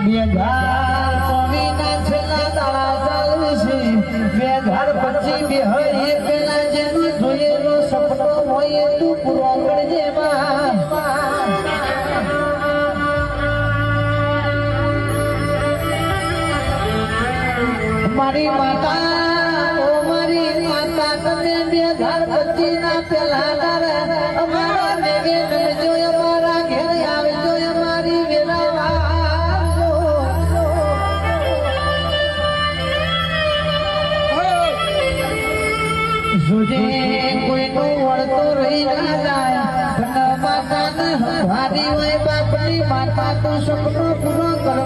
બેઘાર સ્વામીના છેલ્લા દાડા ચાલુ છે બેઘાર પછી બે હરી પેલા જેનું જોયેલો સપનો હોય તું પૂરો કરજે મારી માતા તમે બેઘાર પછી ના પેલા દાડા અમારા દેવે નમજો અમારા ઘેર આવજો અમારી વેરાવા સુજે કોઈનું વળતો રહી ના જાય માતાને હંભારી હોય બાપની માતા તો સપનો પૂરો કર